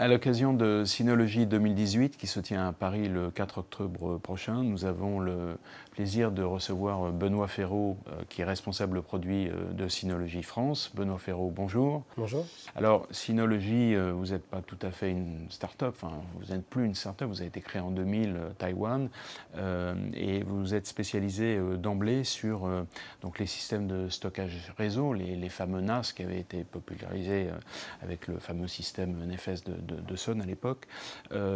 À l'occasion de Synology 2018 qui se tient à Paris le 4 octobre prochain, nous avons le plaisir de recevoir Benoît Ferraud qui est responsable produit de Synology France. Benoît Ferraud, bonjour. Bonjour. Alors Synology, vous n'êtes pas tout à fait une start-up, enfin, vous n'êtes plus une start-up, vous avez été créé en 2000, Taïwan, et vous êtes spécialisé d'emblée sur donc les systèmes de stockage réseau, les fameux NAS qui avaient été popularisés avec le fameux système NFS de Sun à l'époque.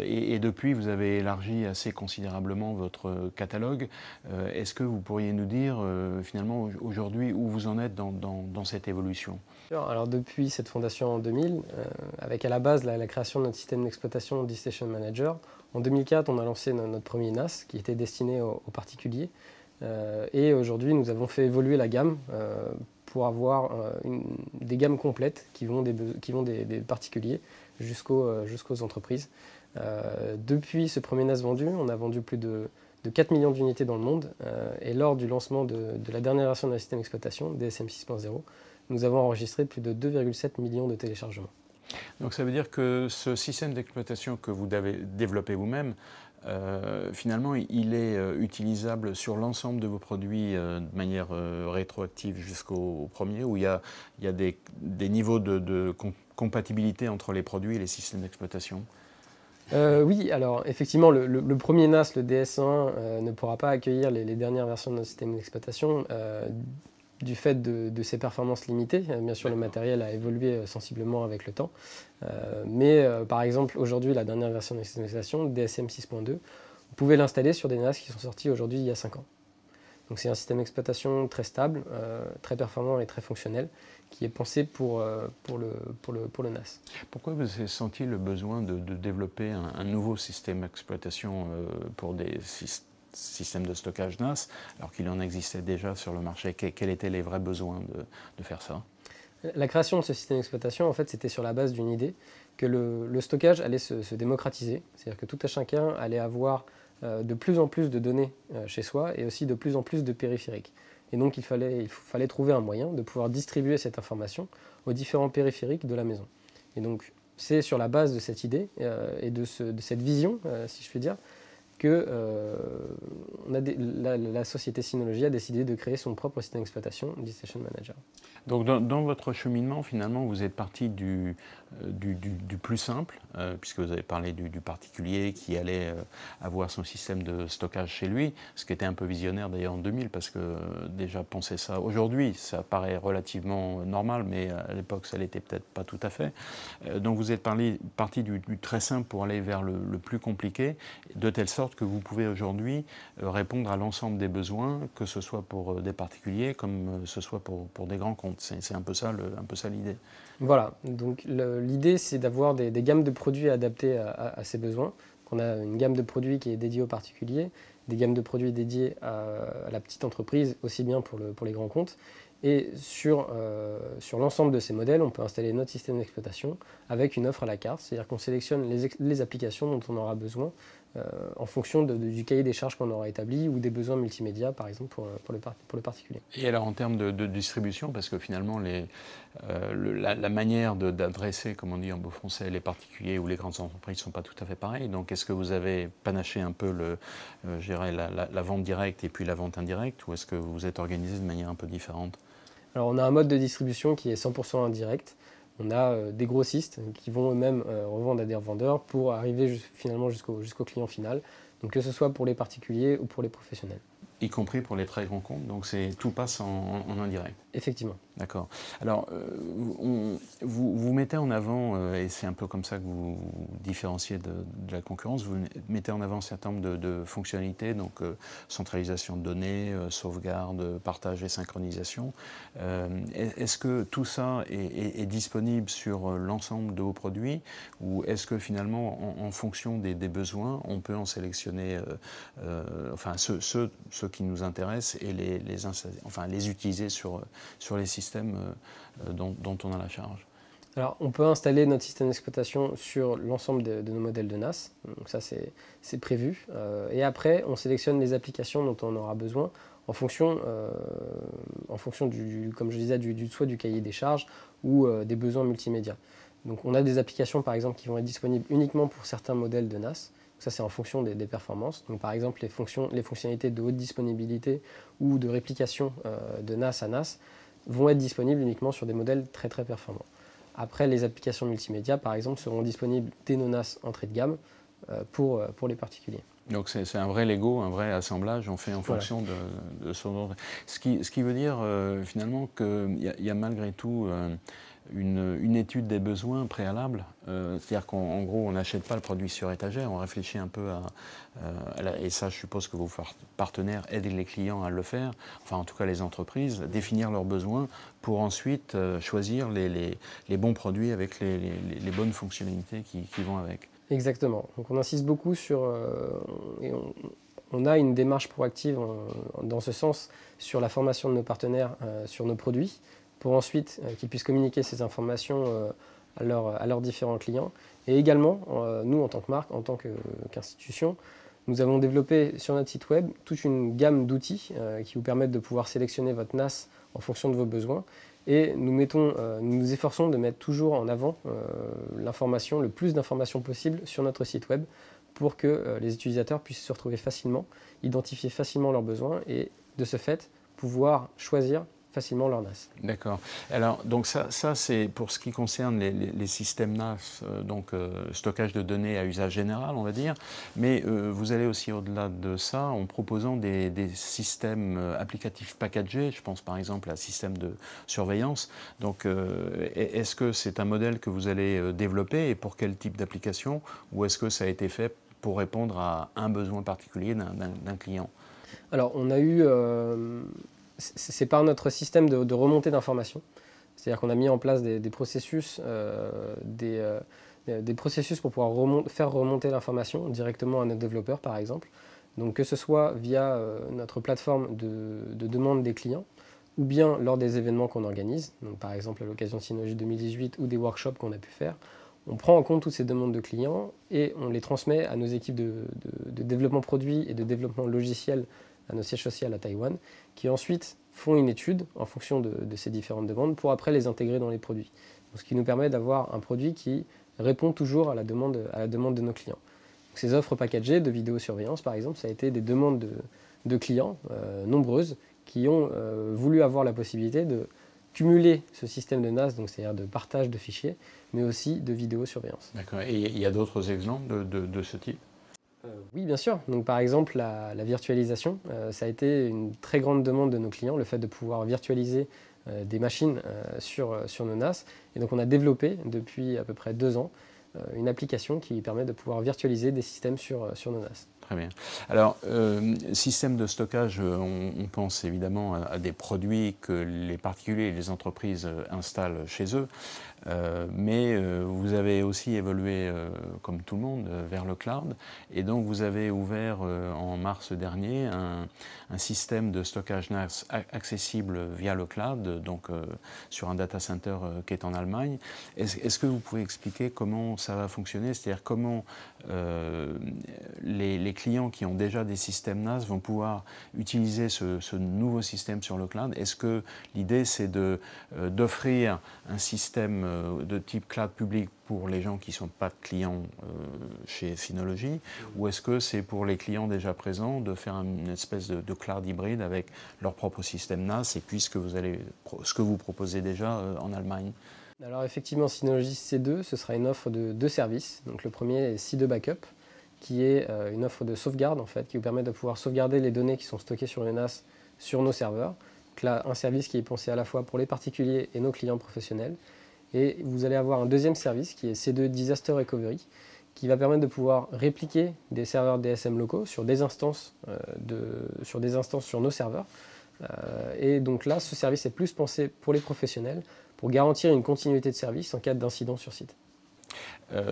Et depuis, vous avez élargi assez considérablement votre catalogue. Est-ce que vous pourriez nous dire finalement aujourd'hui où vous en êtes dans cette évolution? Alors depuis cette fondation en 2000, avec à la base la création de notre système d'exploitation DiskStation Manager, en 2004 on a lancé notre premier NAS qui était destiné aux particuliers. Et aujourd'hui nous avons fait évoluer la gamme pour avoir des gammes complètes qui vont des particuliers jusqu'aux entreprises. Depuis ce premier NAS vendu, on a vendu plus de 4 millions d'unités dans le monde. Et lors du lancement de la dernière version de notre système d'exploitation, DSM 6.0, nous avons enregistré plus de 2,7 millions de téléchargements. Donc ça veut dire que ce système d'exploitation que vous avez développé vous-même, finalement, il est utilisable sur l'ensemble de vos produits de manière rétroactive jusqu'au premier, où il y a des niveaux de compatibilité entre les produits et les systèmes d'exploitation? Oui, alors effectivement, le premier NAS, le DS1, ne pourra pas accueillir les dernières versions de notre système d'exploitation du fait de ses performances limitées. Bien sûr, le matériel a évolué sensiblement avec le temps. Mais par exemple, aujourd'hui, la dernière version de notre système d'exploitation, DSM 6.2, vous pouvez l'installer sur des NAS qui sont sortis aujourd'hui il y a 5 ans. Donc c'est un système d'exploitation très stable, très performant et très fonctionnel, qui est pensé pour le NAS. Pourquoi vous avez senti le besoin de développer un nouveau système d'exploitation pour des systèmes de stockage NAS, alors qu'il en existait déjà sur le marché? Quels étaient les vrais besoins de faire ça? La création de ce système d'exploitation, en fait, c'était sur la base d'une idée que le stockage allait se démocratiser, c'est-à-dire que tout un chacun allait avoir de plus en plus de données chez soi et aussi de plus en plus de périphériques. Et donc il fallait trouver un moyen de pouvoir distribuer cette information aux différents périphériques de la maison. Et donc c'est sur la base de cette idée et de cette vision, si je puis dire, que la société Synology a décidé de créer son propre système d'exploitation, DiskStation Manager. Donc dans votre cheminement, finalement, vous êtes parti du plus simple, puisque vous avez parlé du particulier qui allait avoir son système de stockage chez lui, ce qui était un peu visionnaire d'ailleurs en 2000, parce que déjà penser ça, aujourd'hui ça paraît relativement normal, mais à l'époque ça l'était peut-être pas tout à fait. Donc vous êtes parti du très simple pour aller vers le plus compliqué, de telle sorte que vous pouvez aujourd'hui répondre à l'ensemble des besoins, que ce soit pour des particuliers comme ce soit pour des grands comptes. C'est un peu ça l'idée. Voilà, donc l'idée c'est d'avoir des gammes de produits adaptées à ces besoins. On a une gamme de produits qui est dédiée aux particuliers, des gammes de produits dédiées à la petite entreprise, aussi bien pour les grands comptes. Et sur l'ensemble de ces modèles, on peut installer notre système d'exploitation avec une offre à la carte, c'est-à-dire qu'on sélectionne les applications dont on aura besoin en fonction du cahier des charges qu'on aura établi ou des besoins multimédia, par exemple, pour le particulier. Et alors en termes de distribution, parce que finalement la manière d'adresser, comme on dit en beau français, les particuliers ou les grandes entreprises ne sont pas tout à fait pareilles. Donc est-ce que vous avez panaché un peu je dirais la vente directe et puis la vente indirecte, ou est-ce que vous êtes organisé de manière un peu différente? Alors on a un mode de distribution qui est 100% indirect. On a des grossistes qui vont eux-mêmes revendre à des revendeurs pour arriver finalement jusqu'au client final, donc que ce soit pour les particuliers ou pour les professionnels. Y compris pour les très grands comptes, donc tout passe en indirect. Effectivement. D'accord. Alors, vous mettez en avant, et c'est un peu comme ça que vous différenciez de la concurrence, vous mettez en avant un certain nombre de fonctionnalités, donc centralisation de données, sauvegarde, partage et synchronisation. Est-ce que tout ça est disponible sur l'ensemble de vos produits, ou est-ce que finalement, en fonction des besoins, on peut en sélectionner enfin, ceux qui nous intéressent et les utiliser sur les systèmes dont on a la charge? Alors, on peut installer notre système d'exploitation sur l'ensemble de nos modèles de NAS, donc ça c'est prévu. Et après, on sélectionne les applications dont on aura besoin en fonction comme je disais, soit du cahier des charges ou des besoins multimédia. Donc on a des applications par exemple qui vont être disponibles uniquement pour certains modèles de NAS. Ça c'est en fonction des performances. Donc par exemple les fonctionnalités de haute disponibilité ou de réplication de NAS à NAS vont être disponibles uniquement sur des modèles très très performants. Après les applications multimédia par exemple seront disponibles dès nos NAS entrée de gamme pour les particuliers. Donc c'est un vrai Lego, un vrai assemblage, on fait en fonction de son... Ce qui veut dire finalement qu'il y a malgré tout une étude des besoins préalable. C'est-à-dire qu'en gros, on n'achète pas le produit sur étagère, on réfléchit un peu et ça, je suppose que vos partenaires aident les clients à le faire, enfin en tout cas les entreprises, définir leurs besoins pour ensuite choisir les bons produits avec les bonnes fonctionnalités qui vont avec. Exactement. Donc on insiste beaucoup sur... et on a une démarche proactive dans ce sens sur la formation de nos partenaires sur nos produits, pour ensuite qu'ils puissent communiquer ces informations à leurs différents clients. Et également, nous en tant que marque, en tant qu'institution, nous avons développé sur notre site web toute une gamme d'outils qui vous permettent de pouvoir sélectionner votre NAS en fonction de vos besoins. Et nous nous efforçons de mettre toujours en avant l'information, le plus d'informations possible sur notre site web pour que les utilisateurs puissent se retrouver facilement, identifier facilement leurs besoins et de ce fait pouvoir choisir facilement leur NAS. D'accord. Alors, donc ça c'est pour ce qui concerne les systèmes NAS, stockage de données à usage général, on va dire. Mais vous allez aussi au-delà de ça en proposant des systèmes applicatifs packagés. Je pense par exemple à un système de surveillance. Donc, est-ce que c'est un modèle que vous allez développer et pour quel type d'application? Ou est-ce que ça a été fait pour répondre à un besoin particulier d'un client? Alors, on a eu... c'est par notre système de remontée d'informations. C'est-à-dire qu'on a mis en place des processus, des processus pour pouvoir faire remonter l'information directement à nos développeurs, par exemple. Donc que ce soit via notre plateforme de demande des clients, ou bien lors des événements qu'on organise, donc par exemple à l'occasion de Synology 2018 ou des workshops qu'on a pu faire. On prend en compte toutes ces demandes de clients et on les transmet à nos équipes de développement produit et de développement logiciel à nos sièges sociaux à Taïwan, qui ensuite font une étude en fonction de ces différentes demandes pour après les intégrer dans les produits. Donc, ce qui nous permet d'avoir un produit qui répond toujours à la demande de nos clients. Donc, ces offres packagées de vidéosurveillance, par exemple, ça a été des demandes de clients nombreuses qui ont voulu avoir la possibilité de cumuler ce système de NAS, donc c'est-à-dire de partage de fichiers, mais aussi de vidéosurveillance. D'accord. Et il y a d'autres exemples de ce type? Oui, bien sûr. Donc, par exemple, la virtualisation, ça a été une très grande demande de nos clients, le fait de pouvoir virtualiser des machines sur nos NAS. Et donc, on a développé depuis à peu près 2 ans une application qui permet de pouvoir virtualiser des systèmes sur nos NAS. Très bien. Alors, système de stockage, on pense évidemment à des produits que les particuliers et les entreprises installent chez eux. Mais vous avez aussi évolué, comme tout le monde, vers le cloud. Et donc, vous avez ouvert en mars dernier un système de stockage NAS accessible via le cloud, donc sur un data center qui est en Allemagne. Est-ce que vous pouvez expliquer comment ça va fonctionner? C'est-à-dire comment les clients qui ont déjà des systèmes NAS vont pouvoir utiliser ce nouveau système sur le cloud? Est-ce que l'idée, c'est d'offrir un système de type cloud public pour les gens qui ne sont pas clients chez Synology, ou est-ce que c'est pour les clients déjà présents de faire une espèce de cloud hybride avec leur propre système NAS et puis ce que vous proposez déjà en Allemagne? Alors effectivement, Synology C2, ce sera une offre de 2 services. Donc le premier est C2 Backup, qui est une offre de sauvegarde en fait, qui vous permet de pouvoir sauvegarder les données qui sont stockées sur le NAS sur nos serveurs. Donc là, un service qui est pensé à la fois pour les particuliers et nos clients professionnels. Et vous allez avoir un deuxième service qui est C2 Disaster Recovery, qui va permettre de pouvoir répliquer des serveurs DSM locaux sur des instances, sur nos serveurs. Et donc là, ce service est plus pensé pour les professionnels, pour garantir une continuité de service en cas d'incident sur site.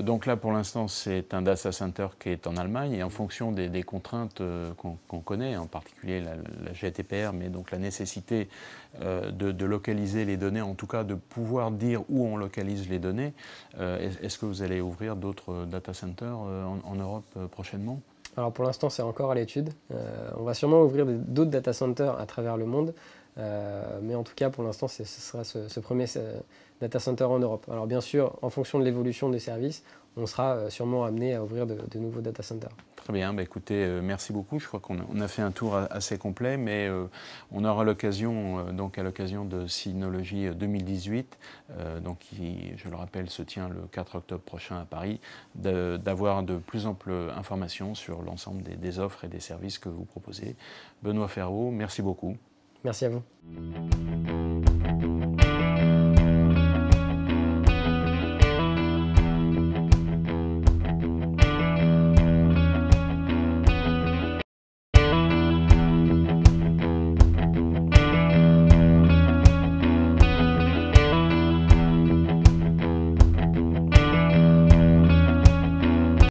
Donc là, pour l'instant, c'est un data center qui est en Allemagne et en fonction des contraintes qu'on connaît, en particulier la GDPR, mais donc la nécessité de localiser les données, en tout cas de pouvoir dire où on localise les données. Est-ce que vous allez ouvrir d'autres data centers en Europe prochainement? Alors pour l'instant, c'est encore à l'étude. On va sûrement ouvrir d'autres data centers à travers le monde. Mais en tout cas, pour l'instant, ce sera ce premier data center en Europe. Alors bien sûr, en fonction de l'évolution des services, on sera sûrement amené à ouvrir de nouveaux data centers. Très bien, bah écoutez, merci beaucoup. Je crois qu'on a fait un tour assez complet, mais on aura l'occasion, donc à l'occasion de Synology 2018, donc qui, je le rappelle, se tient le 4 octobre prochain à Paris, d'avoir de plus amples informations sur l'ensemble des offres et des services que vous proposez. Benoît Ferraud, merci beaucoup. Merci à vous.